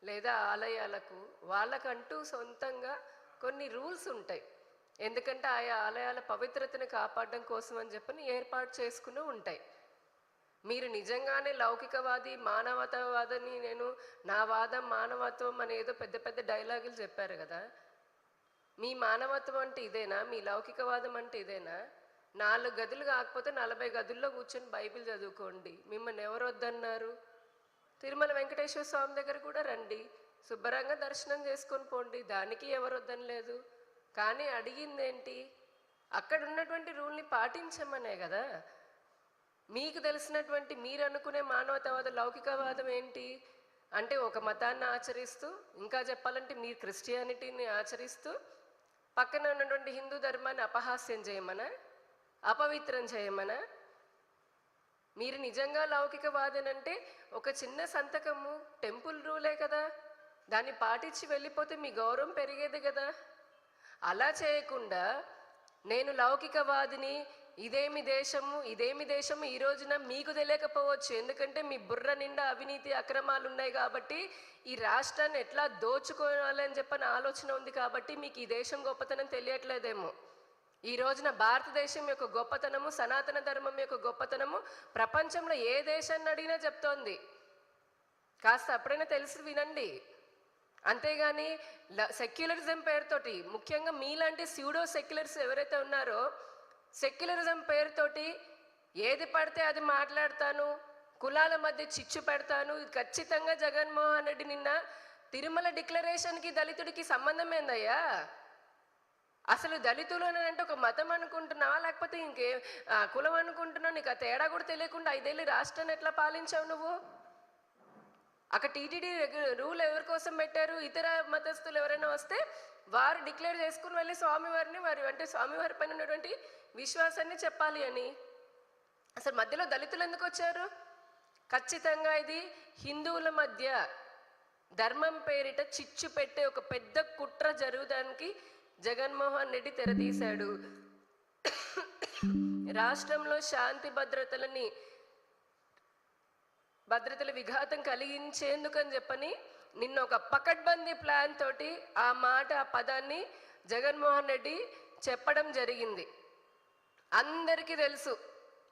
లేదా ఆలయాలకు వాళ్ళకంటూ సొంతంగా కొన్ని రూల్స్ ఉంటాయి. ఎందుకంటే ఆయా ఆలయాల పవిత్రతను కాపాడడం కోసం అని చెప్పని ఏర్పాటు చేసుకుని ఉంటాయి. మీరు నిజంగానే లౌకికవాది మానవతావాదని నా వాదం మానవత్వం అనేదో పెద్ద పెద్ద డైలాగులు చెప్పారు కదా. మీ మానవత్వం అంటే ఇదేనా? మీ లౌకికవాదం అంటే ఇదేనా? 4 గదులు కాకపోతే 40 గదుల్లో కూర్చొని బైబిల్ చదువుకోండి. మిమ్మల్ని ఎవరు వద్దన్నారు? తిరుమల వెంకటేశ్వర స్వామి దగ్గర కూడా రండి, శుభ్రంగా దర్శనం చేసుకొని పోండి, దానికి ఎవరు వద్దనలేదు. కానీ అడిగిందేంటి? అక్కడ ఉన్నటువంటి రూల్ని పాటించమనే కదా. మీకు తెలిసినటువంటి మీరు అనుకునే మానవతావాద లౌకికవాదం ఏంటి అంటే ఒక మతాన్ని ఆచరిస్తూ, ఇంకా చెప్పాలంటే మీరు క్రిస్టియానిటీని ఆచరిస్తూ పక్కన ఉన్నటువంటి హిందూ ధర్మాన్ని అపహాస్యం చేయమనా, అపవిత్రం చేయమనా? మీరు నిజంగా లౌకికవాదనంటే ఒక చిన్న సంతకము టెంపుల్ రూలే కదా, దాన్ని పాటించి వెళ్ళిపోతే మీ గౌరవం పెరిగేది కదా. అలా చేయకుండా నేను లౌకికవాదిని, ఇదేమి దేశము ఈ రోజున మీకు తెలియకపోవచ్చు. ఎందుకంటే మీ బుర్ర నిండా అవినీతి అక్రమాలు ఉన్నాయి కాబట్టి, ఈ రాష్ట్రాన్ని ఎట్లా దోచుకోవాలని చెప్పని ఆలోచన ఉంది కాబట్టి మీకు ఈ దేశం గొప్పతనం తెలియట్లేదేమో. ఈ రోజున భారతదేశం యొక్క గొప్పతనము, సనాతన ధర్మం యొక్క గొప్పతనము ప్రపంచంలో ఏ దేశాన్ని అడిగినా చెప్తోంది. కాస్త అప్పుడైనా తెలిసి వినండి. అంతేగాని సెక్యులరిజం పేరుతోటి, ముఖ్యంగా మీలాంటి స్యూడో సెక్యులర్స్ ఎవరైతే ఉన్నారో, సెక్యులరిజం పేరుతోటి ఏది పడితే అది మాట్లాడతాను, కులాల మధ్య చిచ్చు పెడతాను. ఖచ్చితంగా జగన్మోహన్ రెడ్డి నిన్న తిరుమల డిక్లరేషన్కి దళితుడికి సంబంధం ఏందయ్యా? అసలు దళితులు అని అంటే ఒక మతం అనుకుంటున్నావా, లేకపోతే ఇంకే కులం అనుకుంటున్నావు? నీకు ఆ తేడా కూడా తెలియకుండా 5 ఏళ్ళు రాష్ట్రాన్ని ఎట్లా పాలించావు నువ్వు? అక్కడ టీటీడీ రూల్ ఎవరి కోసం పెట్టారు? ఇతర మతస్థులు ఎవరైనా వస్తే వారు డిక్లేర్ చేసుకుని వెళ్ళి స్వామివారిని, వారి అంటే స్వామివారి పైన ఉన్నటువంటి విశ్వాసాన్ని చెప్పాలి అని. అసలు మధ్యలో దళితులు ఎందుకు వచ్చారు? ఖచ్చితంగా ఇది హిందువుల మధ్య ధర్మం పేరిట చిచ్చు పెట్టే ఒక పెద్ద కుట్ర జరుగుదానికి జగన్మోహన్ రెడ్డి తెరతీశాడు. రాష్ట్రంలో శాంతి భద్రతల విఘాతం కలిగించేందుకని చెప్పని నిన్న ఒక పకడ్బందీ ప్లాన్ తోటి ఆ పదాన్ని జగన్మోహన్ రెడ్డి చెప్పడం జరిగింది. అందరికీ తెలుసు,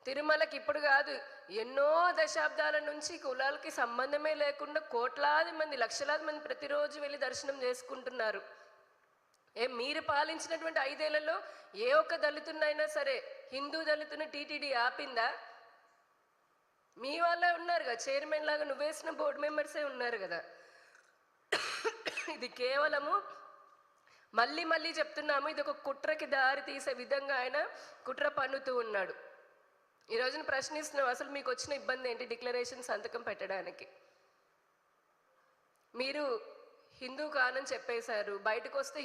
తిరుమలకి ఇప్పుడు కాదు, ఎన్నో దశాబ్దాల నుంచి కులాలకి సంబంధమే లేకుండా కోట్లాది మంది, లక్షలాది మంది ప్రతిరోజు వెళ్ళి దర్శనం చేసుకుంటున్నారు. మీరు పాలించినటువంటి 5 ఏళ్లలో ఏ ఒక్క దళితున్నైనా సరే, హిందూ దళితుని టీటీడీ ఆపిందా? మీ వాళ్ళే ఉన్నారు కదా, చైర్మన్ లాగా నువ్వేసిన బోర్డు మెంబర్సే ఉన్నారు కదా. ఇది కేవలము మళ్ళీ చెప్తున్నాము, ఇది ఒక కుట్రకి దారి తీసే విధంగా ఆయన కుట్ర పన్నుతూ ఉన్నాడు. ఈ రోజున ప్రశ్నిస్తున్నాం, అసలు మీకు వచ్చిన ఇబ్బంది ఏంటి డిక్లరేషన్ సంతకం పెట్టడానికి? మీరు హిందూ కానని చెప్పేశారు, బయటకు వస్తే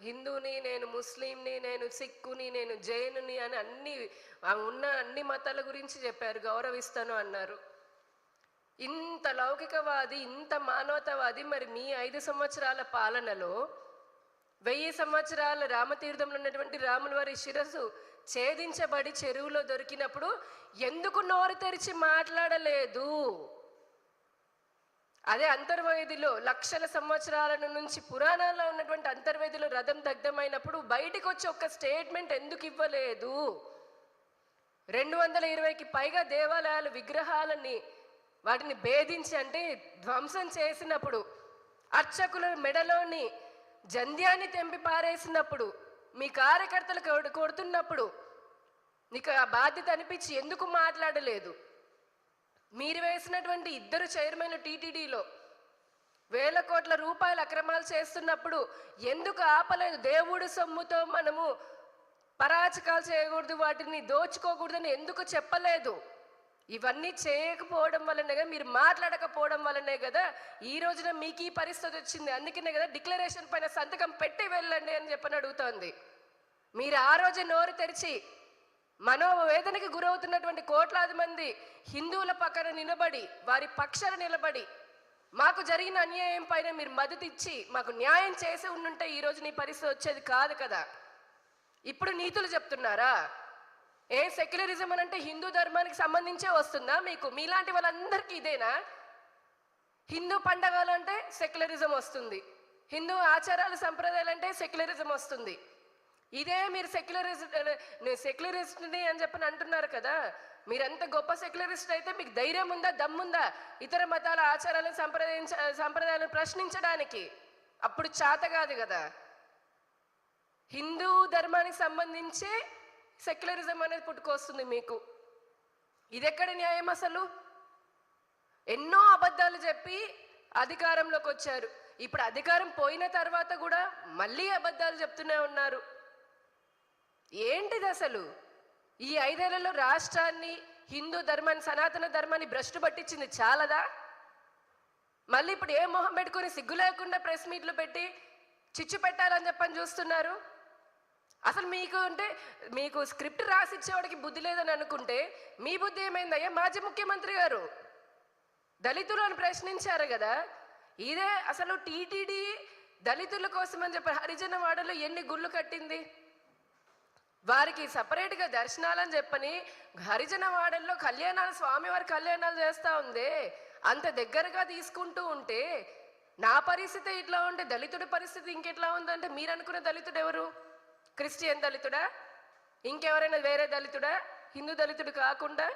హిందూని, నేను ముస్లింని, నేను సిక్కుని, నేను జైనుని అని అన్ని మతాల గురించి చెప్పారు, గౌరవిస్తాను అన్నారు. ఇంత లౌకికవాది, ఇంత మానవతావాది మరి మీ 5 సంవత్సరాల పాలనలో 1000 సంవత్సరాల రామతీర్థంలో ఉన్నటువంటి రాముల వారి శిరస్సు ఛేదించబడి చెరువులో దొరికినప్పుడు ఎందుకు నోరు తెరిచి మాట్లాడలేదు? అదే అంతర్వేదిలో లక్షల సంవత్సరాల నుంచి పురాణాల్లో ఉన్నటువంటి అంతర్వేదిలో రథం దగ్ధమైనప్పుడు బయటికి వచ్చి ఒక్క స్టేట్మెంట్ ఎందుకు ఇవ్వలేదు? 220కి పైగా దేవాలయాల విగ్రహాలని వాటిని భేదించి అంటే ధ్వంసం చేసినప్పుడు, అర్చకుల మెడలోని జంధ్యాన్ని తెంపి పారేసినప్పుడు, మీ కార్యకర్తలు కొడుతున్నప్పుడు నీకు ఆ బాధ్యత అనిపించి ఎందుకు మాట్లాడలేదు? మీరు వేసినటువంటి 2 చైర్మన్లు టీటీడీలో వేల కోట్ల రూపాయల అక్రమాలు చేస్తున్నప్పుడు ఎందుకు ఆపలేదు? దేవుడి సొమ్ముతో మనము పరాచకాలు చేయకూడదు, వాటిని దోచుకోకూడదని ఎందుకు చెప్పలేదు? ఇవన్నీ చేయకపోవడం వల్లనే, మీరు మాట్లాడకపోవడం వల్లనే కదా ఈ రోజున మీకు ఈ పరిస్థితి వచ్చింది. అందుకనే కదా డిక్లరేషన్ పైన సంతకం పెట్టి వెళ్ళండి అని చెప్పని అడుగుతోంది. మీరు ఆ రోజు నోరు తెరిచి మనోవేదనకి గురవుతున్నటువంటి కోట్లాది మంది హిందువుల పక్కన నిలబడి, వారి పక్షాన నిలబడి, మాకు జరిగిన అన్యాయం పైన మీరు మద్దతు ఇచ్చి మాకు న్యాయం చేసి ఉండుంటే ఈరోజు నీ పరిస్థితి వచ్చేది కాదు కదా. ఇప్పుడు నీతులు చెప్తున్నారా? సెక్యులరిజం అని అంటే హిందూ ధర్మానికి సంబంధించే వస్తుందా మీకు? మీలాంటి వాళ్ళందరికీ ఇదేనా? హిందూ పండగలు అంటే సెక్యులరిజం వస్తుంది, హిందూ ఆచారాలు సంప్రదాయాలు అంటే సెక్యులరిజం వస్తుంది. ఇదే మీరు సెక్యులరిస్ట్ని అని చెప్పని అంటున్నారు కదా, మీరెంత గొప్ప సెక్యులరిస్ట్ అయితే మీకు ధైర్యం ఉందా, దమ్ముందా ఇతర మతాల ఆచారాలను సంప్రదాయాలను ప్రశ్నించడానికి? అప్పుడు చేత కాదు కదా. హిందూ ధర్మానికి సంబంధించే సెక్యులరిజం అనేది పుట్టుకొస్తుంది మీకు. ఇది ఎక్కడ న్యాయం అసలు? ఎన్నో అబద్ధాలు చెప్పి అధికారంలోకి వచ్చారు. ఇప్పుడు అధికారం పోయిన తర్వాత కూడా మళ్ళీ అబద్ధాలు చెప్తూనే ఉన్నారు. ఏంటిది అసలు? ఈ 5 ఏళ్లలో రాష్ట్రాన్ని, హిందూ ధర్మాన్ని, సనాతన ధర్మాన్ని భ్రష్టు పట్టించింది చాలదా? మళ్ళీ ఇప్పుడు ఏ మొహం పెట్టుకుని సిగ్గు లేకుండా ప్రెస్ మీట్లు పెట్టి చిచ్చు పెట్టాలని చెప్పని చూస్తున్నారు. అసలు మీకు స్క్రిప్ట్ రాసిచ్చేవాడికి బుద్ధి లేదని అనుకుంటే మీ బుద్ధి ఏమైందయ్యా? మాజీ ముఖ్యమంత్రి గారు దళితులను ప్రశ్నించారు కదా. ఇదే అసలు టీటీడీ దళితుల కోసం అని చెప్పి హరిజన వాడలో ఎన్ని గుళ్ళు కట్టింది? వారికి సపరేట్గా దర్శనాలని చెప్పని హరిజన వాడల్లో కళ్యాణాలు, స్వామివారి కళ్యాణాలు చేస్తూ ఉందే. అంత దగ్గరగా తీసుకుంటూ ఉంటే నా పరిస్థితి ఇట్లా ఉంటే దళితుడి పరిస్థితి ఇంకెట్లా ఉందంటే, మీరు అనుకున్న దళితుడు ఎవరు? క్రిస్టియన్ దళితుడా? ఇంకెవరైనా వేరే దళితుడా? హిందూ దళితుడు కాకుండా?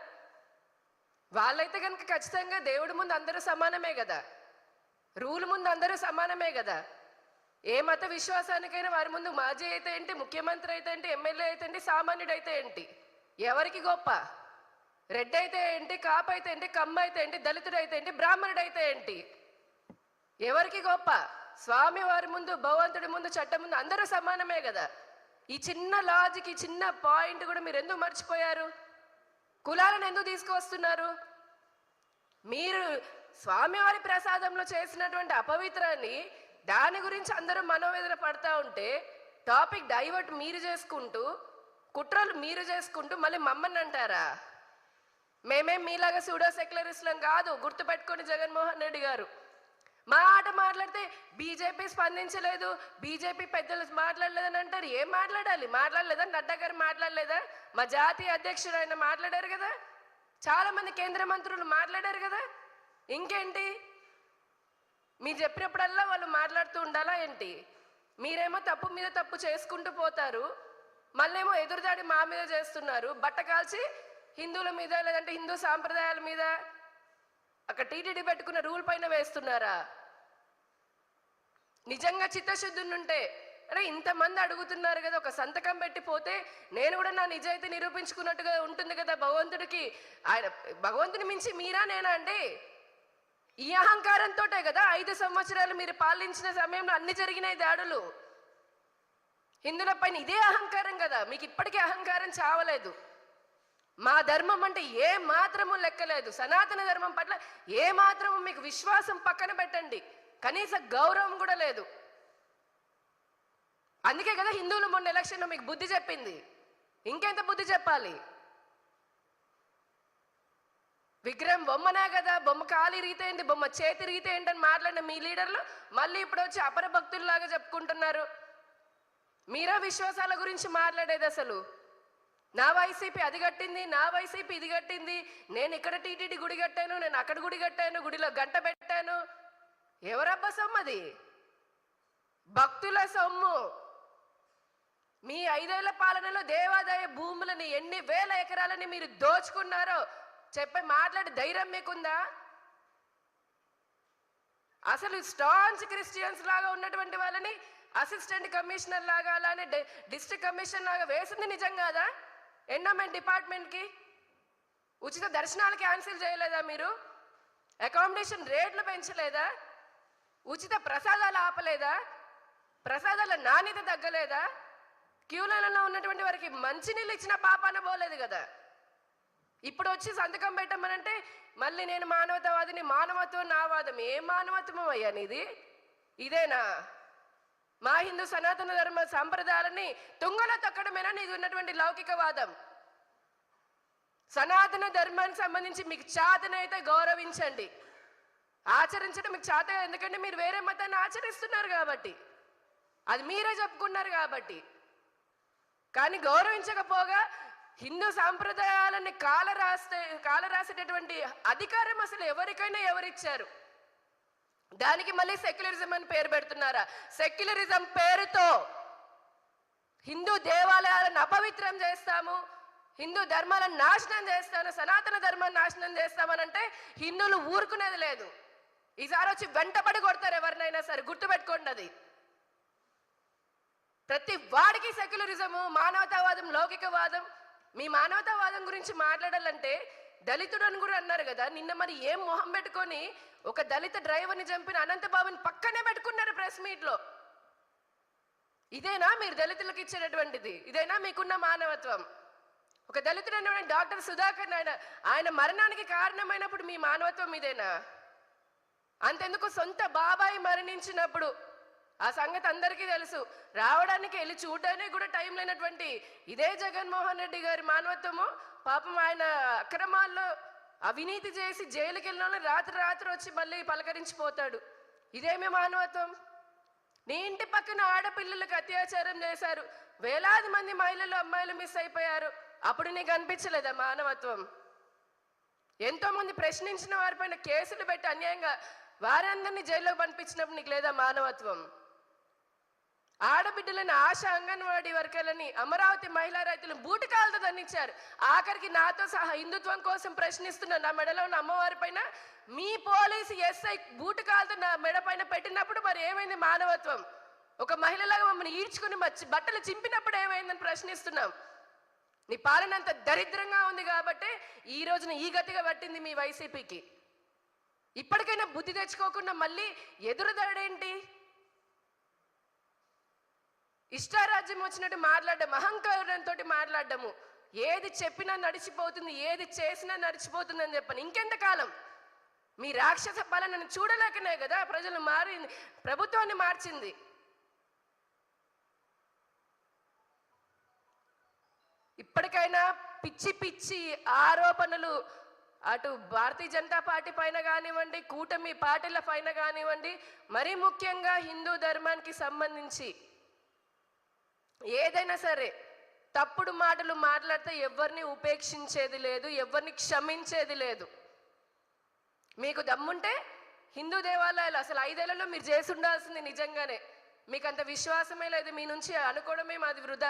వాళ్ళైతే కనుక ఖచ్చితంగా దేవుడి ముందు అందరూ సమానమే కదా, రూల్ ముందు అందరూ సమానమే కదా. ఏ మత విశ్వాసానికైనా వారి ముందు మాజీ అయితే ఏంటి, ముఖ్యమంత్రి అయితే ఏంటి, ఎమ్మెల్యే అయితే ఏంటి, సామాన్యుడు అయితే ఏంటి? ఎవరికి గొప్ప? రెడ్డి అయితే ఏంటి, కాపు అయితే ఏంటి, కమ్మ అయితే ఏంటి, దళితుడు అయితే ఏంటి, బ్రాహ్మణుడు అయితే ఏంటి? ఎవరికి గొప్ప? స్వామి వారి ముందు, భగవంతుడి ముందు, చట్టం ముందు అందరూ సమానమే కదా. ఈ చిన్న లాజిక్, ఈ చిన్న పాయింట్ కూడా మీరు ఎందుకు మర్చిపోయారు? కులాలను ఎందుకు తీసుకువస్తున్నారు? మీరు స్వామివారి ప్రసాదంలో చేసినటువంటి అపవిత్రాన్ని, దాని గురించి అందరూ మనోవేదన పడతా ఉంటే టాపిక్ డైవర్ట్ మీరు చేసుకుంటూ, కుట్రలు మీరు చేసుకుంటూ మళ్ళీ మమ్మల్ని అంటారా? మేమేం మీలాగా సూడో సెక్యులరిస్టులం కాదు. గుర్తుపెట్టుకోండి జగన్మోహన్ రెడ్డి గారు. మా ఆట మాట్లాడితే బీజేపీ స్పందించలేదు, బీజేపీ పెద్దలు మాట్లాడలేదని అంటారు. ఏం మాట్లాడాలి? మాట్లాడలేదా? నడ్డా గారు మాట్లాడలేదా? మా జాతీయ అధ్యక్షుడు ఆయన మాట్లాడారు కదా, చాలా మంది కేంద్ర మంత్రులు మాట్లాడారు కదా. ఇంకేంటి? మీరు చెప్పినప్పుడల్లా వాళ్ళు మాట్లాడుతూ ఉండాలా ఏంటి? మీరేమో తప్పు మీద తప్పు చేసుకుంటూ పోతారు, మళ్ళేమో ఎదురుదాడి మా మీద చేస్తున్నారు. బట్ట కాల్చి హిందువుల మీద, లేదంటే హిందూ సాంప్రదాయాల మీద అక్కడ టీటీడీ పెట్టుకున్న రూల్ పైన వేస్తున్నారా? నిజంగా చిత్తశుద్ధి ఉంటే, అంటే ఇంతమంది అడుగుతున్నారు కదా, ఒక సంతకం పెట్టిపోతే నేను కూడా నా నిజాయితీ నిరూపించుకున్నట్టుగా ఉంటుంది కదా భగవంతుడికి. ఆయన భగవంతుని మించి మీరా నేనా అండి? ఈ అహంకారంతో కదా 5 సంవత్సరాలు మీరు పాలించిన సమయంలో అన్ని జరిగినాయి దాడులు హిందువుల పైన. ఇదే అహంకారం కదా మీకు. ఇప్పటికీ అహంకారం చావలేదు. మా ధర్మం అంటే ఏ మాత్రము లెక్కలేదు. సనాతన ధర్మం పట్ల ఏ మాత్రము మీకు విశ్వాసం పక్కన పెట్టండి, కనీస గౌరవం కూడా లేదు. అందుకే కదా హిందువులు మొన్న ఎలక్షన్లో మీకు బుద్ధి చెప్పింది. ఇంకెంత బుద్ధి చెప్పాలి? విగ్రహం బొమ్మనే కదా, బొమ్మ కాలి రీతే ఏంటి, బొమ్మ చేతి రీతే ఏంటని మాట్లాడిన మీ లీడర్లు మళ్ళీ ఇప్పుడు వచ్చి అపర భక్తుల్లాగా చెప్పుకుంటున్నారు. మీరా విశ్వాసాల గురించి మాట్లాడేది? అసలు నా వైసీపీ అది కట్టింది, నా వైసీపీ ఇది కట్టింది, నేను ఇక్కడ టీటీడీ గుడి కట్టాను, నేను అక్కడ గుడి కట్టాను, గుడిలో గంట పెట్టాను. ఎవరబ్బ సొమ్ము అది? భక్తుల సొమ్ము. మీ 5 ఏళ్ల పాలనలో దేవాదాయ భూములని ఎన్ని వేల ఎకరాలని మీరు దోచుకున్నారో చెప్పి మాట్లాడే ధైర్యం మీకుందా? అసలు స్టాంచ్ క్రిస్టియన్స్ లాగా ఉన్నటువంటి వాళ్ళని అసిస్టెంట్ కమిషనర్ లాగా, అలానే డిస్ట్రిక్ట్ కమిషనర్ లాగా వేసింది నిజం కాదా? ఎండోమెంట్ డిపార్ట్మెంట్కి ఉచిత దర్శనాలు క్యాన్సిల్ చేయలేదా మీరు? అకామిడేషన్ రేట్లు పెంచలేదా? ఉచిత ప్రసాదాలు ఆపలేదా? ప్రసాదాల నాణ్యత తగ్గలేదా? క్యూలలో ఉన్నటువంటి వారికి మంచినీళ్ళు ఇచ్చిన పాపాన పోలేదు కదా. ఇప్పుడు వచ్చి సంతకం పెట్టమనంటే మళ్ళీ నేను మానవతావాదిని, మానవత్వం నా వాదం. ఏం మానవత్వం అయ్యా నీది? ఇదేనా? మా హిందూ సనాతన ధర్మ సంప్రదాయాలని తుంగలో తొక్కడమేనా నీది ఉన్నటువంటి లౌకికవాదం? సనాతన ధర్మానికి సంబంధించి మీకు చేతనైతే గౌరవించండి, ఆచరించడం మీకు చేత. ఎందుకంటే మీరు వేరే మతాన్ని ఆచరిస్తున్నారు కాబట్టి, అది మీరే చెప్పుకున్నారు కాబట్టి. కానీ గౌరవించకపోగా హిందూ సాంప్రదాయాలని కాలరాసేటటువంటి అధికారం అసలు ఎవరికైనా ఎవరిచ్చారు? దానికి మళ్ళీ సెక్యులరిజం అని పేరు పెడుతున్నారా? సెక్యులరిజం పేరుతో హిందూ దేవాలయాలను అపవిత్రం చేస్తాము, హిందూ ధర్మాలను నాశనం చేస్తాను, సనాతన ధర్మాన్ని నాశనం చేస్తామనంటే హిందువులు ఊరుకునేది లేదు. ఈసారి వచ్చి వెంటబడి కొడతారు ఎవరినైనా సరే, గుర్తుపెట్టుకోండి. అది ప్రతి వాడికి సెక్యులరిజము, మానవతావాదం, లౌకికవాదం. మీ మానవతావాదం గురించి మాట్లాడాలంటే దళితుడు అని కూడా అన్నారు కదా నిన్న. మరి ఏం మొహం పెట్టుకొని ఒక దళిత డ్రైవర్ని చంపిన అనంతబాబుని పక్కనే పెట్టుకున్నారు ప్రెస్ మీట్లో. ఇదేనా మీరు దళితులకు ఇచ్చేటటువంటిది? ఇదేనా మీకున్న మానవత్వం? ఒక దళితుడు అనేవాడు డాక్టర్ సుధాకర్ ఆయన మరణానికి కారణమైనప్పుడు మీ మానవత్వం ఇదేనా? అంతెందుకు సొంత బాబాయి మరణించినప్పుడు ఆ సంగతి అందరికీ తెలుసు, రావడానికి వెళ్ళి చూడడానికి కూడా టైం లేనటువంటి ఇదే జగన్మోహన్ రెడ్డి గారి మానవత్వము. పాపం ఆయన అక్రమాల్లో అవినీతి చేసి జైలుకి వెళ్ళిన రాత్రి రాత్రి వచ్చి మళ్ళీ పలకరించిపోతాడు. ఇదేమి మానవత్వం? నీ ఇంటి పక్కన ఆడపిల్లలకు అత్యాచారం చేశారు, వేలాది మంది మహిళలు అమ్మాయిలు మిస్ అయిపోయారు, అప్పుడు నీకు అనిపించలేదా మానవత్వం? ఎంతో మంది ప్రశ్నించిన వారిపైన కేసులు పెట్టి అన్యాయంగా వారందరినీ జైల్లో పంపించినప్పుడు నీకు లేదా మానవత్వం? ఆడబిడ్డలని ఆశ అంగన్వాడీ వర్కర్లని అమరావతి మహిళా రైతులను బూటకాలతో దండించారు. ఆఖరికి నాతో సహా హిందుత్వం కోసం ప్రశ్నిస్తున్న నా మెడలో ఉన్న అమ్మవారి పైన మీ పోలీసు ఎస్ఐ బూటకాలతో నా మెడ పైన పెట్టినప్పుడు మరి ఏమైంది మానవత్వం? ఒక మహిళలాగా మమ్మల్ని ఈడ్చుకుని బట్టలు చింపినప్పుడు ఏమైందని ప్రశ్నిస్తున్నాం. నీ పాలన అంత దరిద్రంగా ఉంది కాబట్టి ఈ రోజున ఈ గతిగా పట్టింది మీ వైసీపీకి. ఇప్పటికైనా బుద్ధి తెచ్చుకోకుండా మళ్ళీ ఎదురుదాడేంటి? ఇష్టారాజ్యం వచ్చినట్టు మాట్లాడడం, అహంకారంతో మాట్లాడము. ఏది చెప్పినా నడిచిపోతుంది, ఏది చేసినా నడిచిపోతుంది అని చెప్పని ఇంకెంతకాలం? మీ రాక్షస పాలనను చూడలేకనే కదా ప్రజలు ప్రభుత్వాన్ని మార్చింది. ఇప్పటికైనా పిచ్చి పిచ్చి ఆరోపణలు అటు భారతీయ జనతా పార్టీ పైన కానివ్వండి, కూటమి పార్టీల పైన కానివ్వండి, మరీ ముఖ్యంగా హిందూ ధర్మానికి సంబంధించి ఏదైనా సరే తప్పుడు మాటలు మాట్లాడితే ఎవరిని ఉపేక్షించేది లేదు, ఎవరిని క్షమించేది లేదు. మీకు దమ్ముంటే హిందూ దేవాలయాలు అసలు 5 ఏళ్లలో మీరు చేసి ఉండాల్సింది. నిజంగానే మీకు అంత విశ్వాసమే లేదు, మీ నుంచి అనుకోవడమే మాది వృధా.